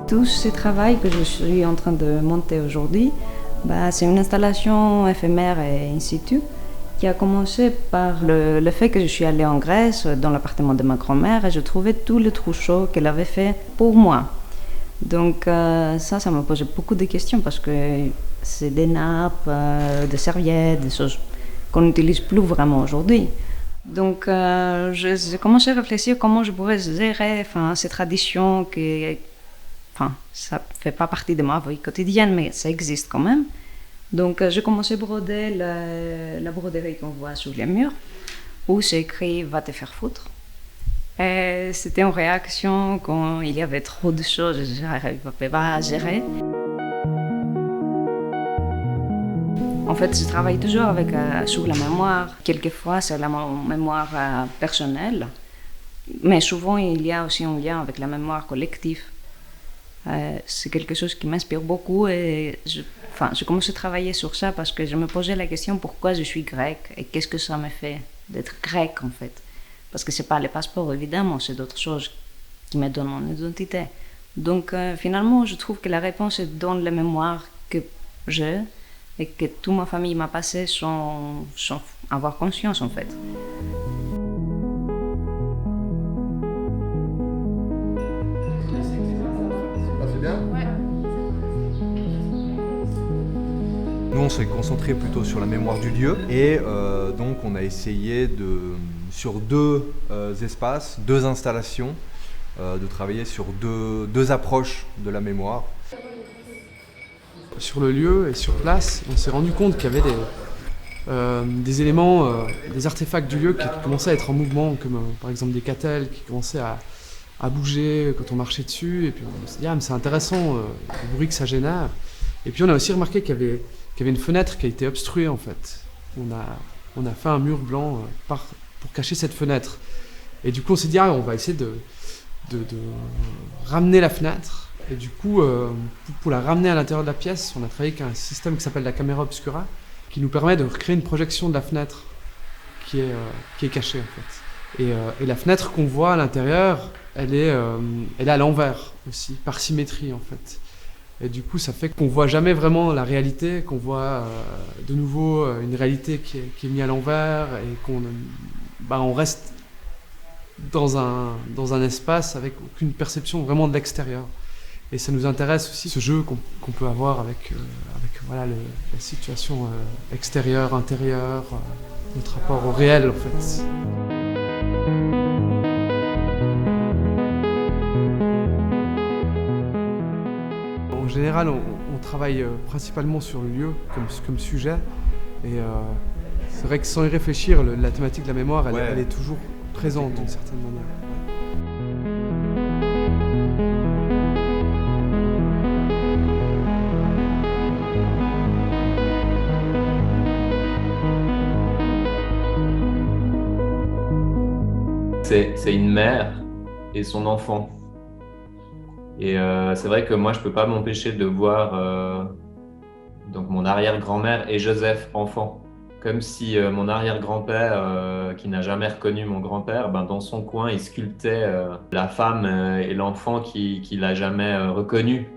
Tout ce travail que je suis en train de monter aujourd'hui, c'est une installation éphémère et in situ qui a commencé par le fait que je suis allée en Grèce, dans l'appartement de ma grand-mère, et je trouvais tout le trousseau qu'elle avait fait pour moi. Donc ça m'a posé beaucoup de questions parce que c'est des nappes, des serviettes, des choses qu'on n'utilise plus vraiment aujourd'hui. Donc j'ai commencé à réfléchir comment je pourrais gérer ces traditions qui, ça ne fait pas partie de ma vie quotidienne, mais ça existe quand même. Donc j'ai commencé à broder la broderie qu'on voit sur les murs, où c'est écrit « Va te faire foutre ». Et c'était une réaction quand il y avait trop de choses, je n'arrivais pas à gérer. En fait, je travaille toujours sur la mémoire. Quelquefois, c'est la mémoire personnelle, mais souvent, il y a aussi un lien avec la mémoire collective. C'est quelque chose qui m'inspire beaucoup et je commence à travailler sur ça parce que je me posais la question pourquoi je suis grecque et qu'est-ce que ça me fait d'être grecque en fait. Parce que ce n'est pas le passeport évidemment, c'est d'autres choses qui me donnent mon identité. Donc finalement, je trouve que la réponse est dans les mémoires que j'ai et que toute ma famille m'a passé sans avoir conscience en fait. Nous, on s'est concentré plutôt sur la mémoire du lieu et donc on a essayé sur deux espaces, deux installations, de travailler sur deux approches de la mémoire. Sur le lieu et sur place, on s'est rendu compte qu'il y avait des éléments, des artefacts du lieu qui commençaient à être en mouvement, comme par exemple des catelles qui commençaient à bouger quand on marchait dessus. Et puis on s'est dit, mais c'est intéressant le bruit que ça génère. Et puis on a aussi remarqué qu'il y avait une fenêtre qui a été obstruée en fait. On a fait un mur blanc pour cacher cette fenêtre. Et du coup on s'est dit, on va essayer de ramener la fenêtre. Et du coup, pour la ramener à l'intérieur de la pièce, on a travaillé avec un système qui s'appelle la caméra obscura, qui nous permet de recréer une projection de la fenêtre qui est cachée en fait. Et la fenêtre qu'on voit à l'intérieur, elle est à l'envers aussi, par symétrie en fait. Et du coup, ça fait qu'on voit jamais vraiment la réalité, qu'on voit de nouveau une réalité qui est mise à l'envers et on reste dans un espace avec aucune perception vraiment de l'extérieur. Et ça nous intéresse aussi ce jeu qu'on peut avoir avec la situation extérieure, intérieure, notre rapport au réel en fait. En général, on travaille principalement sur le lieu comme sujet. Et c'est vrai que sans y réfléchir, la thématique de la mémoire, elle est toujours présente d'une certaine manière. C'est une mère et son enfant. Et c'est vrai que moi, je ne peux pas m'empêcher de voir donc mon arrière-grand-mère et Joseph, enfant. Comme si mon arrière-grand-père, qui n'a jamais reconnu mon grand-père, dans son coin, il sculptait la femme et l'enfant qu'il n'a jamais reconnu.